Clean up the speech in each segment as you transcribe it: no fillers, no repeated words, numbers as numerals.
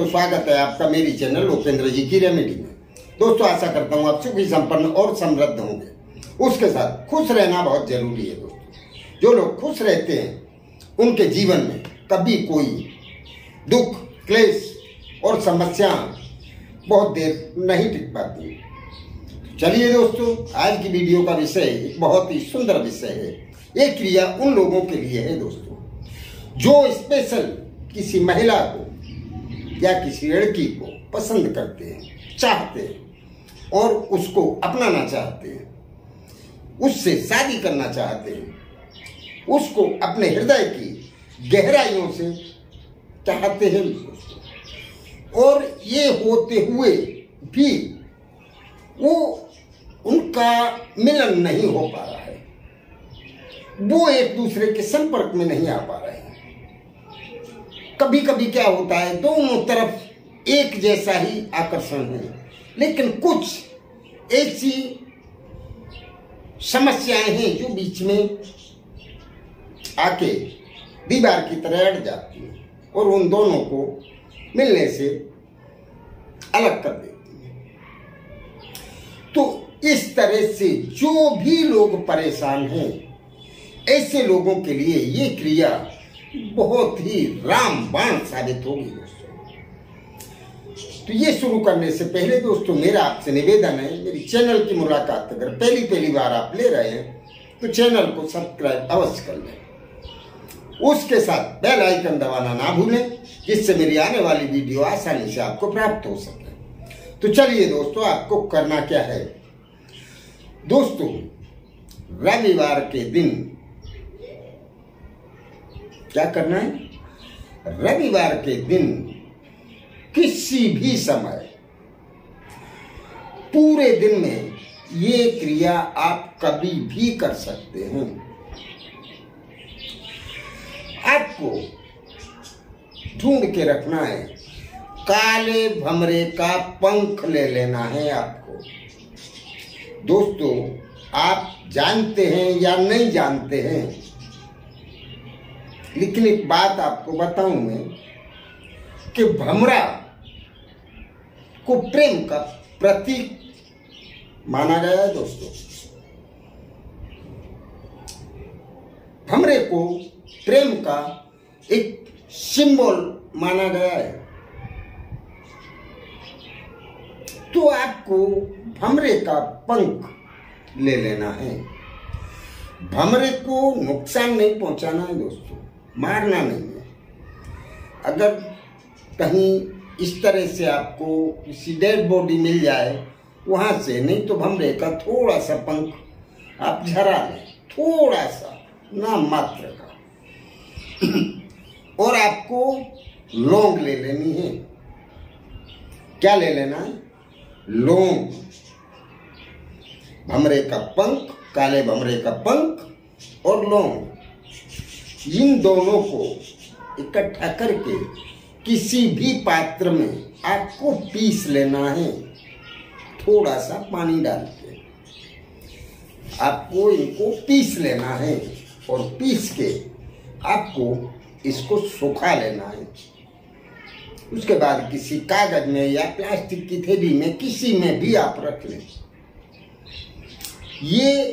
दोस्तों, स्वागत है आपका मेरी चैनल उपेंद्र जी की रेमेडी में। दोस्तों, आशा करता हूँ आप सुखी संपन्न और समृद्ध होंगे। उसके साथ खुश रहना बहुत जरूरी है दोस्तों। जो लोग खुश रहते हैं उनके जीवन में कभी कोई दुख, क्लेश और समस्या बहुत देर नहीं टिक पाती। चलिए दोस्तों, आज की वीडियो का विषय एक बहुत ही सुंदर विषय है। ये क्रिया उन लोगों के लिए है दोस्तों, जो स्पेशल किसी महिला को या किसी लड़की को पसंद करते हैं, चाहते हैं और उसको अपनाना चाहते हैं, उससे शादी करना चाहते हैं, उसको अपने हृदय की गहराइयों से चाहते हैं और ये होते हुए भी वो उनका मिलन नहीं हो पा रहा है, वो एक दूसरे के संपर्क में नहीं आ पा रहे हैं। कभी कभी क्या होता है, दोनों तरफ एक जैसा ही आकर्षण है, लेकिन कुछ ऐसी समस्याएं हैं जो बीच में आके दीवार की तरह अड़ जाती हैं और उन दोनों को मिलने से अलग कर देती हैं। तो इस तरह से जो भी लोग परेशान हैं, ऐसे लोगों के लिए ये क्रिया बहुत ही रामबाण साबित होगी दोस्तों। तो ये शुरू करने से पहले दोस्तों, मेरा आपसे निवेदन है, मेरी चैनल की मुलाकात अगर पहली बार आप ले रहे हैं तो चैनल को सब्सक्राइब अवश्य कर लें। उसके साथ बेल आइकन दबाना ना भूलें, जिससे मेरी आने वाली वीडियो आसानी से आपको प्राप्त हो सके। तो चलिए दोस्तों, आपको करना क्या है दोस्तों, रविवार के दिन क्या करना है? रविवार के दिन किसी भी समय पूरे दिन में ये क्रिया आप कभी भी कर सकते हैं। आपको ढूंढ के रखना है, काले भमरे का पंख ले लेना है आपको। दोस्तों, आप जानते हैं या नहीं जानते हैं, लेकिन एक बात आपको बताऊं मैं कि भमरा को प्रेम का प्रतीक माना गया है दोस्तों। भमरे को प्रेम का एक सिंबल माना गया है। तो आपको भमरे का पंख ले लेना है। भमरे को नुकसान नहीं पहुंचाना है दोस्तों, मारना नहीं है। अगर कहीं इस तरह से आपको किसी डेड बॉडी मिल जाए वहां से, नहीं तो भमरे का थोड़ा सा पंख आप झरा लें, थोड़ा सा, ना मात्र का। और आपको लौंग ले लेनी है। क्या ले लेना है? लौंग। भमरे का पंख, काले भमरे का पंख और लौंग, इन दोनों को इकट्ठा करके किसी भी पात्र में आपको पीस लेना है। थोड़ा सा पानी डाल के आपको इनको पीस लेना है और पीस के आपको इसको सुखा लेना है। उसके बाद किसी कागज में या प्लास्टिक की थैली में, किसी में भी आप रख लें। ये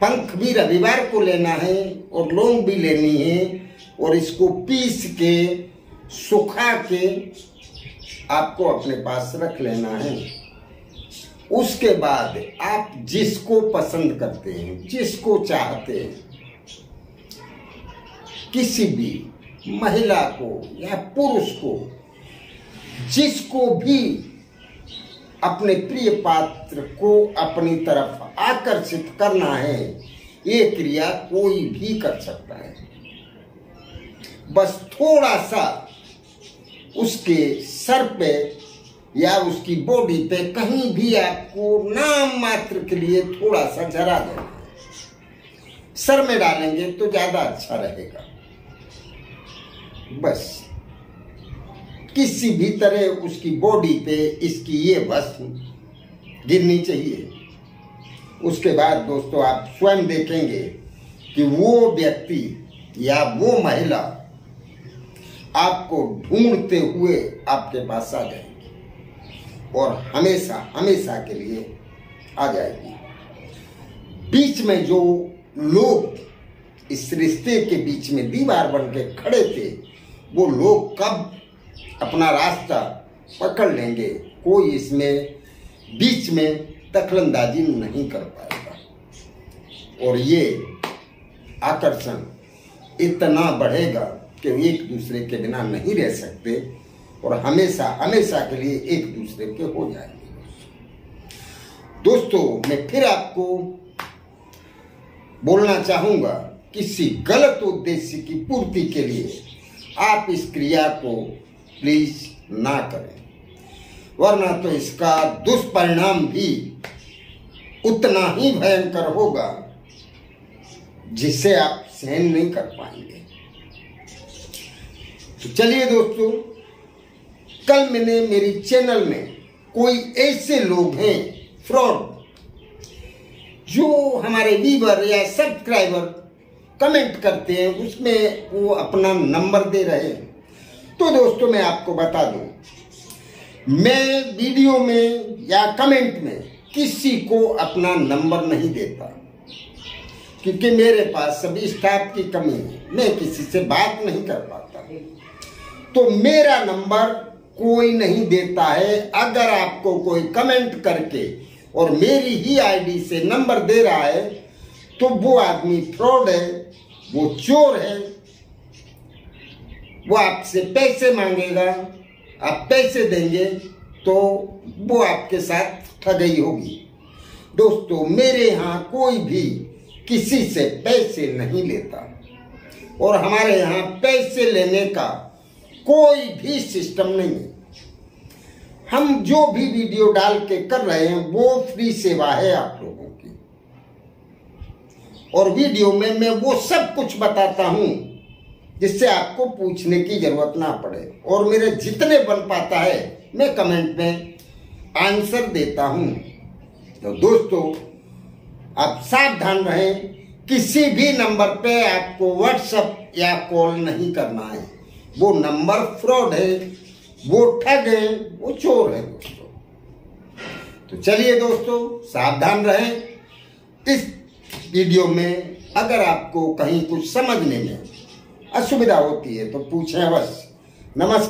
पंख भी रविवार को लेना है और लौंग भी लेनी है और इसको पीस के सुखा के आपको अपने पास रख लेना है। उसके बाद आप जिसको पसंद करते हैं, जिसको चाहते हैं, किसी भी महिला को या पुरुष को, जिसको भी अपने प्रिय पात्र को अपनी तरफ आकर्षित करना है, ये क्रिया कोई भी कर सकता है। बस थोड़ा सा उसके सर पे या उसकी बॉडी पे कहीं भी आपको नाम मात्र के लिए थोड़ा सा जरा देना है। सर में डालेंगे तो ज्यादा अच्छा रहेगा। बस किसी भी तरह उसकी बॉडी पे इसकी ये वस्तु गिरनी चाहिए। उसके बाद दोस्तों, आप स्वयं देखेंगे कि वो व्यक्ति या वो महिला आपको ढूंढते हुए आपके पास आ जाएगी और हमेशा हमेशा के लिए आ जाएगी। बीच में जो लोग इस रिश्ते के बीच में दीवार बन के खड़े थे, वो लोग कब अपना रास्ता पकड़ लेंगे, कोई इसमें बीच में दखलंदाजी नहीं कर पाएगा और ये आकर्षण इतना बढ़ेगा कि एक दूसरे के बिना नहीं रह सकते और हमेशा हमेशा के लिए एक दूसरे के हो जाएंगे। दोस्तों, मैं फिर आपको बोलना चाहूंगा, किसी गलत उद्देश्य की पूर्ति के लिए आप इस क्रिया को प्लीज ना करें, वरना तो इसका दुष्परिणाम भी उतना ही भयंकर होगा जिसे आप सहन नहीं कर पाएंगे। तो चलिए दोस्तों, कल मैंने मेरी चैनल में कोई ऐसे लोग हैं फ्रॉड, जो हमारे व्यूअर या सब्सक्राइबर कमेंट करते हैं, उसमें वो अपना नंबर दे रहे हैं। तो दोस्तों, मैं आपको बता दूं, मैं वीडियो में या कमेंट में किसी को अपना नंबर नहीं देता, क्योंकि मेरे पास सभी स्टाफ की कमी है, मैं किसी से बात नहीं कर पाता। तो मेरा नंबर कोई नहीं देता है। अगर आपको कोई कमेंट करके और मेरी ही आईडी से नंबर दे रहा है तो वो आदमी फ्रॉड है, वो चोर है, वो आपसे पैसे मांगेगा, आप पैसे देंगे तो वो आपके साथ ठगी होगी। दोस्तों, मेरे यहाँ कोई भी किसी से पैसे नहीं लेता और हमारे यहाँ पैसे लेने का कोई भी सिस्टम नहीं है। हम जो भी वीडियो डाल के कर रहे हैं वो फ्री सेवा है आप लोगों की, और वीडियो में मैं वो सब कुछ बताता हूं जिससे आपको पूछने की जरूरत ना पड़े, और मेरे जितने बन पाता है मैं कमेंट में आंसर देता हूं। तो दोस्तों, आप सावधान रहें, किसी भी नंबर पे आपको व्हाट्सएप या कॉल नहीं करना है। वो नंबर फ्रॉड है, वो ठग है, वो चोर है दोस्तों। तो चलिए दोस्तों, सावधान रहें। इस वीडियो में अगर आपको कहीं कुछ समझने में असुविधा होती है तो पूछें अवश्य। नमस्कार।